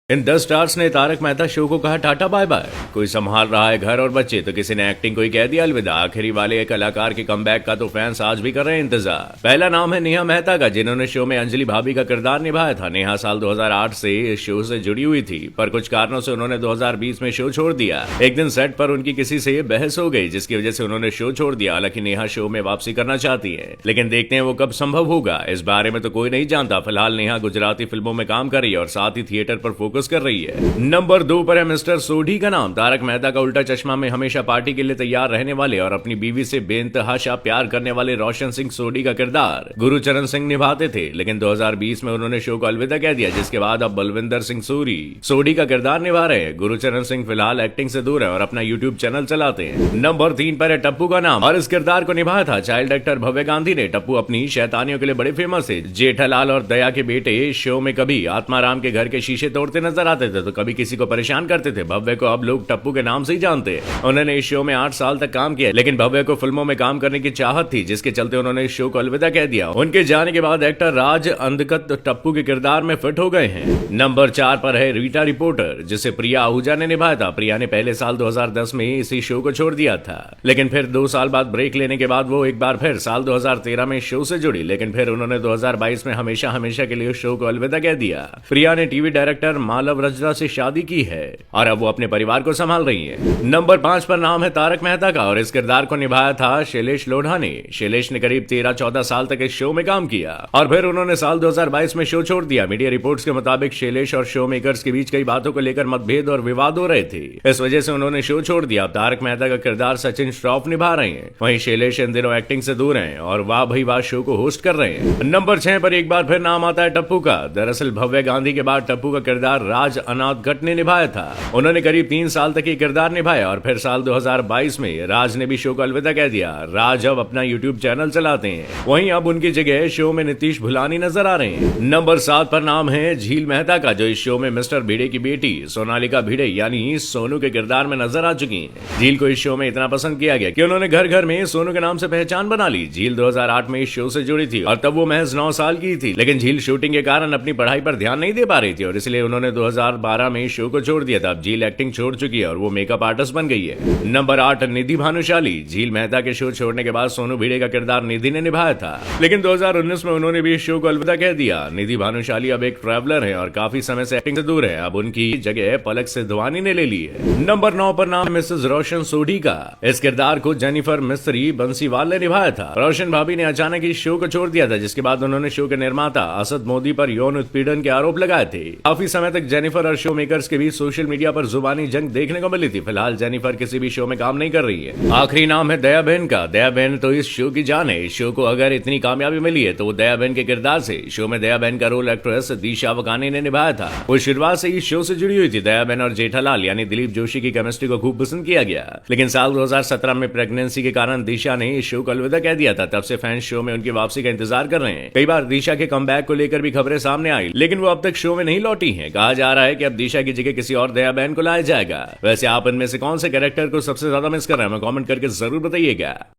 इन 10 stars ने Tarak Mehta show को कहा टाटा बाय बाय। कोई संभाल रहा है घर और बच्चे तो किसी ने एक्टिंग को ही कह दिया अलविदा। आखिरी वाले कलाकार के कमबैक का तो फैंस आज भी कर रहे हैं इंतजार। पहला नाम है नेहा मेहता का, जिन्होंने शो में अंजलि भाभी का किरदार निभाया था। नेहा साल 2008 से इस शो से जुड़ी हुई थी, पर कुछ कारणों से उन्होंने 2020 में शो छोड़ दिया। एक दिन सेट पर उनकी किसी से बहस हो गई, जिसकी वजह से उन्होंने शो छोड़ दिया। हालांकि नेहा शो में वापसी करना चाहती है, लेकिन देखते हैं वो कब संभव होगा। इस बारे में तो कोई नहीं जानता। फिलहाल नेहा गुजराती फिल्मों में काम कर रही है और साथ ही थिएटर पर फोकस कर रही है। नंबर 2 पर है मिस्टर सोढ़ी का नाम। तारक मेहता का उल्टा चश्मा में हमेशा पार्टी के लिए तैयार रहने वाले और अपनी बीवी से बेइंतहाशा प्यार करने वाले रोशन सिंह सोढ़ी का किरदार गुरुचरण सिंह निभाते थे, लेकिन 2020 में उन्होंने शो को अलविदा कह दिया, जिसके बाद अब बलविंदर सिंह सूरी सोढ़ी का किरदार निभा रहे हैं। गुरुचरण सिंह फिलहाल एक्टिंग से दूर है और अपना यूट्यूब चैनल चलाते हैं। नंबर 3 पर है टप्पू का नाम और इस किरदार को निभाया था चाइल्ड एक्टर भव्य गांधी ने। टप्पू अपनी शैतानियों के लिए बड़े फेमस है। जेठालाल और दया के बेटे शो में कभी आत्माराम के घर के शीशे तोड़ते नजर आते थे तो कभी किसी को परेशान करते थे। भव्य को अब लोग टप्पू के नाम से ही जानते हैं। उन्होंने इस शो में 8 साल तक काम किया, लेकिन भव्य को फिल्मों में काम करने की चाहत थी, जिसके चलते उन्होंने इस शो को अलविदा कह दिया। उनके जाने के बाद एक्टर राज अंधकत टप्पू के किरदार में फिट हो गए हैं। नंबर 4 पर है रीटा रिपोर्टर, जिसे प्रिया आहूजा ने निभाया था। प्रिया ने पहले साल 2010 में इसी शो को छोड़ दिया था, लेकिन फिर 2 साल बाद ब्रेक लेने के बाद वो एक बार फिर साल 2013 में शो से जुड़ी, लेकिन फिर उन्होंने 2022 में हमेशा हमेशा के लिए शो को अलविदा कह दिया। प्रिया ने टीवी डायरेक्टर मालव रजरा से शादी की है और अब वो अपने परिवार को संभाल रही हैं। नंबर 5 पर नाम है तारक मेहता का और इस किरदार को निभाया था शैलेश लोढ़ा ने। शैलेश ने करीब 13-14 साल तक इस शो में काम किया और फिर उन्होंने साल 2022 में शो छोड़ दिया। मीडिया रिपोर्ट्स के मुताबिक शैलेश और शो मेकर्स के बीच कई बातों को लेकर मतभेद और विवाद हो रहे थे, इस वजह से उन्होंने शो छोड़ दिया। तारक मेहता का किरदार सचिन श्रॉफ निभा रहे हैं। वहीं शैलेश इन दिनों एक्टिंग से दूर हैं और वाह भाई वाह शो को होस्ट कर रहे हैं। नंबर 6 पर एक बार फिर नाम आता है टप्पू का। दरअसल भव्य गांधी के बाद टप्पू का किरदार राज अनाथगढ़ ने निभाया था। उन्होंने करीब 3 साल तक ये किरदार निभाया और फिर साल 2022 में राज ने भी शो को अलविदा कह दिया। राज अब अपना यूट्यूब चैनल चलाते हैं। वहीं अब उनकी जगह शो में नीतीश भुलानी नजर आ रहे हैं। नंबर 7 पर नाम है झील मेहता का, जो इस शो में मिस्टर भिड़े की बेटी सोनालिका भिड़े यानी सोनू के किरदार में नजर आ चुकी हैं। झील को इस शो में इतना पसंद किया गया कि उन्होंने घर घर में सोनू के नाम से पहचान बना ली। झील 2008 में इस शो से जुड़ी थी और तब वो महज 9 साल की थी, लेकिन झील शूटिंग के कारण अपनी पढ़ाई पर ध्यान नहीं दे पा रही थी और इसलिए उन्होंने 2012 में शो को छोड़ दिया था। अब झील एक्टिंग छोड़ चुकी है और वो मेकअप आर्टिस्ट बन गई है। नंबर 8 निधि भानुशाली। झील मेहता के शो छोड़ने के बाद सोनू भिड़े का किरदार निधि ने निभाया था, लेकिन 2019 में उन्होंने भी इस शो को अलविदा कह दिया। निधि भानुशाली अब एक ट्रैवलर है और काफी समय से एक्टिंग से दूर है। अब उनकी जगह पलक सिद्धवानी ने ले ली है। नंबर 9 पर नाम है मिसेस रोशन सोढ़ी का। इस किरदार को जेनिफर मिस्त्री बंसीवाल ने निभाया था। रोशन भाभी ने अचानक इस शो को छोड़ दिया था, जिसके बाद उन्होंने शो के निर्माता असद मोदी पर यौन उत्पीड़न के आरोप लगाए थे। काफी समय तक जेनिफर और शो मेकर्स के बीच सोशल मीडिया पर जुबानी जंग देखने को मिली थी। फिलहाल जेनिफर किसी भी शो में काम नहीं कर रही है। आखिरी नाम है दया बहन का। दया बहन तो इस शो की जान है। इस शो को अगर इतनी कामयाबी मिली है तो वो दया बहन के किरदार से। शो में दया बहन का रोल एक्ट्रेस दिशा वकानी ने निभाया था। वो शुरुआत से इस शो से जुड़ी हुई थी। दया बहन और जेठालाल यानी दिलीप जोशी की केमिस्ट्री को खूब पसंद किया गया, लेकिन साल 2017 में प्रेगनेंसी के कारण दिशा ने इस शो को अलविदा कह दिया था। तब से फैंस शो में उनकी वापसी का इंतजार कर रहे हैं। कई बार दिशा के कमबैक को लेकर भी खबरें सामने आई, लेकिन वो अब तक शो में नहीं लौटी हैं। कहा जा रहा है कि अब दिशा की जगह किसी और दया बहन को लाया जाएगा। वैसे आप इनमें से कौन से कैरेक्टर को सबसे ज्यादा मिस कर रहे हैं, हमें कमेंट करके जरूर बताइएगा।